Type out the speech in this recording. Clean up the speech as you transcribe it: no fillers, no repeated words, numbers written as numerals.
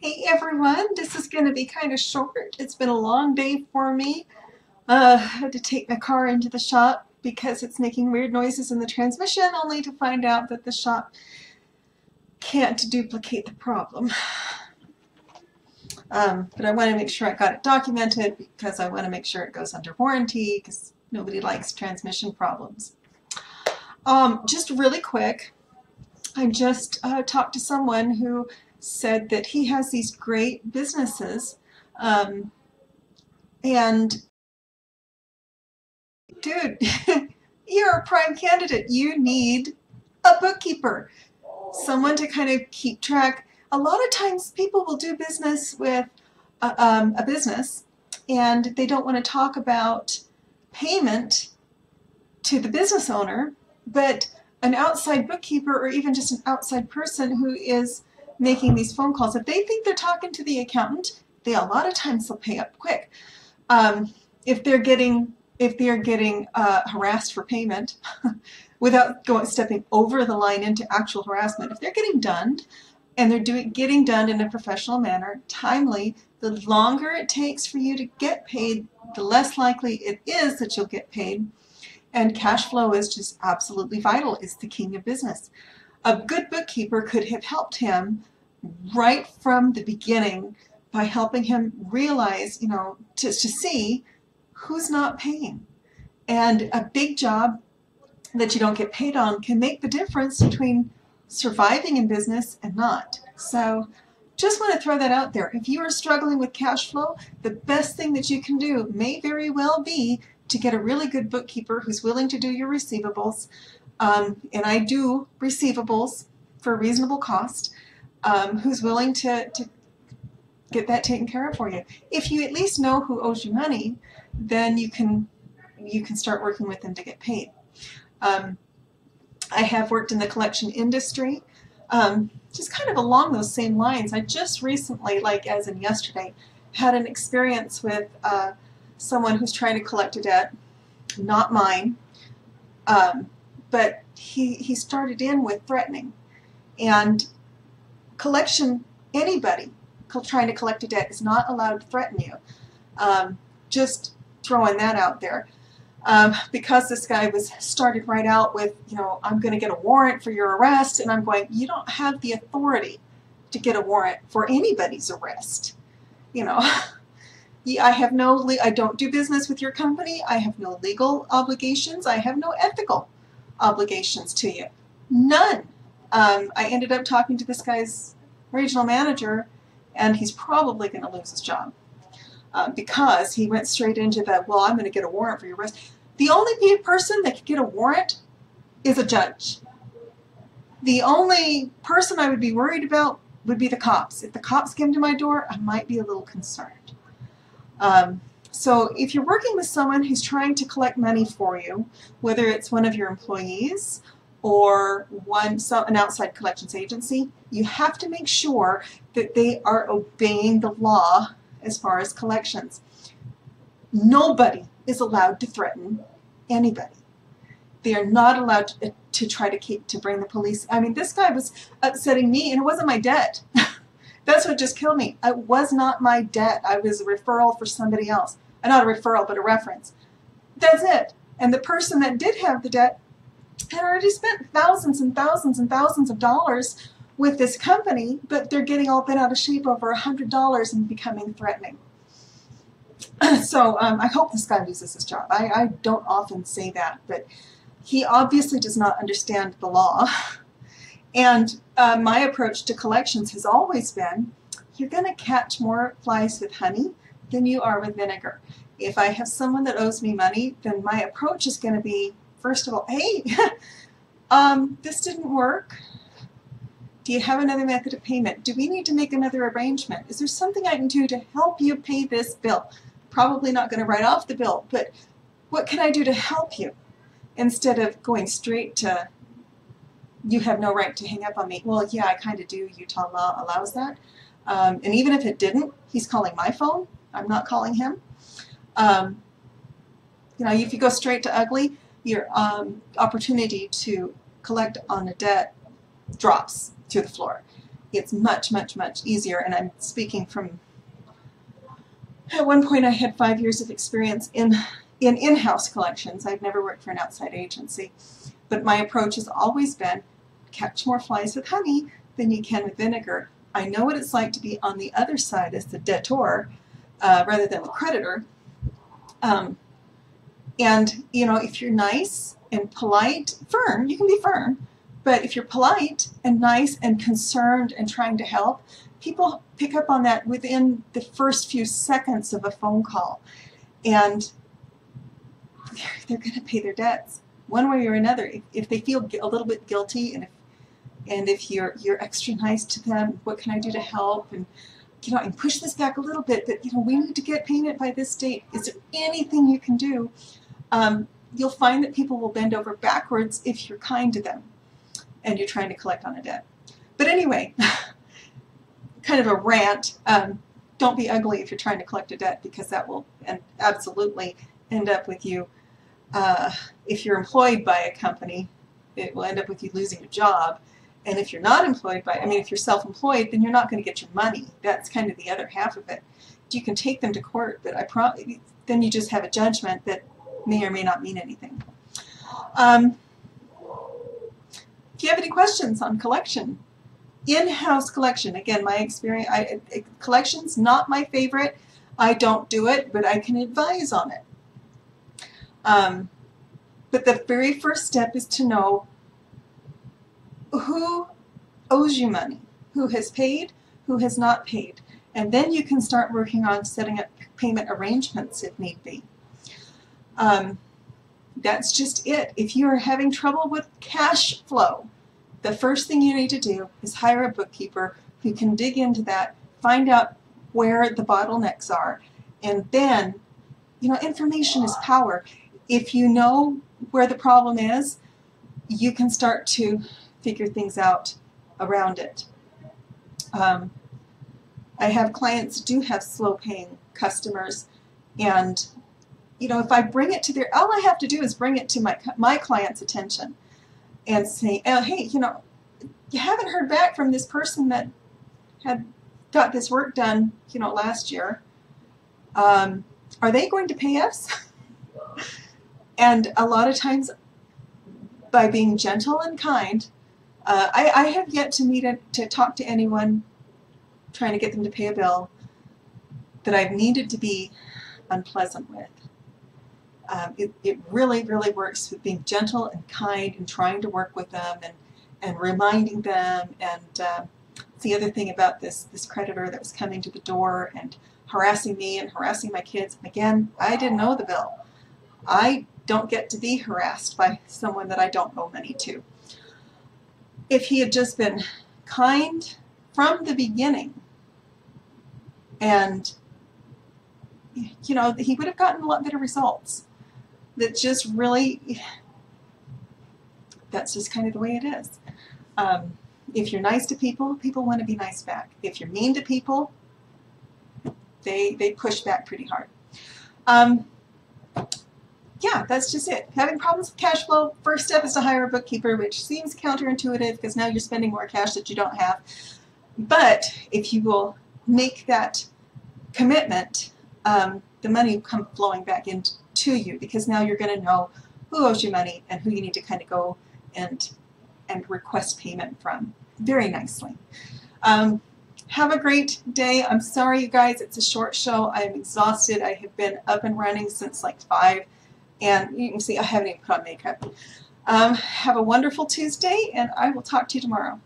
Hey everyone, this is going to be kind of short. It's been a long day for me. I had to take my car into the shop because it's making weird noises in the transmission, only to find out that the shop can't duplicate the problem. But I want to make sure I got it documented because I want to make sure it goes under warranty because nobody likes transmission problems. Just really quick, I just talked to someone who said that he has these great businesses and dude, you're a prime candidate. You need a bookkeeper, someone to kind of keep track. A lot of times people will do business with a business and they don't want to talk about payment to the business owner, but an outside bookkeeper or even just an outside person who is making these phone calls, if they think they're talking to the accountant, they a lot of times they'll pay up quick. If they're getting harassed for payment without stepping over the line into actual harassment, if they're getting done and they're getting done in a professional manner, timely, the longer it takes for you to get paid, the less likely it is that you'll get paid. And cash flow is just absolutely vital. It's the king of business. A good bookkeeper could have helped him right from the beginning by helping him realize, to see who's not paying. And a big job that you don't get paid on can make the difference between surviving in business and not. So just want to throw that out there. If you are struggling with cash flow, the best thing that you can do may very well be to get a really good bookkeeper who's willing to do your receivables. And I do receivables for a reasonable cost, who's willing to get that taken care of for you. If you at least know who owes you money, then you can start working with them to get paid. I have worked in the collection industry, just kind of along those same lines. I just recently, like as in yesterday, had an experience with someone who's trying to collect a debt, not mine, but he started in with threatening. And anybody trying to collect a debt is not allowed to threaten you. Just throwing that out there. Because this guy started right out with, I'm going to get a warrant for your arrest, and I'm going, you don't have the authority to get a warrant for anybody's arrest. I don't do business with your company. I have no legal obligations. I have no ethical obligations to you. None. I ended up talking to this guy's regional manager, and he's probably going to lose his job. Because he went straight into the, well, I'm going to get a warrant for your arrest. The only person that could get a warrant is a judge. The only person I would be worried about would be the cops. If the cops came to my door, I might be a little concerned. So if you're working with someone who's trying to collect money for you, whether it's one of your employees or an outside collections agency, you have to make sure that they are obeying the law as far as collections. Nobody is allowed to threaten anybody. They are not allowed to try to bring the police. I mean, this guy was upsetting me, and it wasn't my debt. That's what just killed me. It was not my debt. I was a referral for somebody else. Not a referral, but a reference. That's it. And the person that did have the debt had already spent thousands and thousands and thousands of dollars with this company, but they're getting all bent out of shape over $100 and becoming threatening. So I hope this guy loses his job. I don't often say that, but he obviously does not understand the law. And my approach to collections has always been, you're going to catch more flies with honey than you are with vinegar. If I have someone that owes me money, then my approach is going to be, first of all, hey, this didn't work. Do you have another method of payment? Do we need to make another arrangement? Is there something I can do to help you pay this bill? Probably not going to write off the bill, but what can I do to help you? Instead of going straight to, you have no right to hang up on me. Well, yeah, I kind of do. Utah law allows that. And even if it didn't, he's calling my phone. I'm not calling him. If you go straight to ugly, your opportunity to collect on a debt drops to the floor. it's much, much, much easier. And I'm speaking from, at one point I had 5 years of experience in-house collections. I've never worked for an outside agency. But my approach has always been, catch more flies with honey than you can with vinegar. I know what it's like to be on the other side as the debtor rather than the creditor. And, you know, if you're nice and polite, firm, you can be firm, but if you're polite and nice and concerned and trying to help, people pick up on that within the first few seconds of a phone call. And they're going to pay their debts one way or another. If they feel a little bit guilty, and if you're extra nice to them, what can I do to help? And, you know, and push this back a little bit, but, you know, we need to get payment by this date. Is there anything you can do? You'll find that people will bend over backwards if you're kind to them and you're trying to collect on a debt. But anyway, kind of a rant. Don't be ugly if you're trying to collect a debt, because that will absolutely end up with you. If you're employed by a company, it will end up with you losing your job. And if you're not employed by, I mean, if you're self-employed, then you're not going to get your money. That's kind of the other half of it. You can take them to court, but then you just have a judgment that may or may not mean anything. If you have any questions on collection, in-house collection, again, my experience, collection's not my favorite. I don't do it, but I can advise on it. But the very first step is to know who owes you money, who has paid, who has not paid. And then you can start working on setting up payment arrangements if need be. That's just it. If you are having trouble with cash flow, the first thing you need to do is hire a bookkeeper who can dig into that, find out where the bottlenecks are, and then, you know, information is power. If you know where the problem is, you can start to figure things out around it. I have clients who do have slow-paying customers, and you know, if I bring it to their, all I have to do is bring it to my client's attention and say, oh, hey, you know, you haven't heard back from this person that had got this work done, you know, last year. Are they going to pay us? And a lot of times, by being gentle and kind, I have yet to talk to anyone trying to get them to pay a bill that I've needed to be unpleasant with. It really, really works with being gentle and kind and trying to work with them and reminding them. And it's the other thing about this creditor that was coming to the door and harassing me and harassing my kids. Again, I didn't owe the bill. I don't get to be harassed by someone that I don't owe money to. If he had just been kind from the beginning, and you know, he would have gotten a lot better results. That just really, that's just kind of the way it is. If you're nice to people, people want to be nice back. If you're mean to people, they push back pretty hard. Yeah, that's just it. Having problems with cash flow, first step is to hire a bookkeeper, which seems counterintuitive because now you're spending more cash that you don't have. But if you will make that commitment, the money will come flowing back into you, because now you're going to know who owes you money and who you need to kind of go and request payment from very nicely. Have a great day. I'm sorry, you guys, it's a short show. I am exhausted. I have been up and running since like 5, and you can see I haven't even put on makeup. Have a wonderful Tuesday, and I will talk to you tomorrow.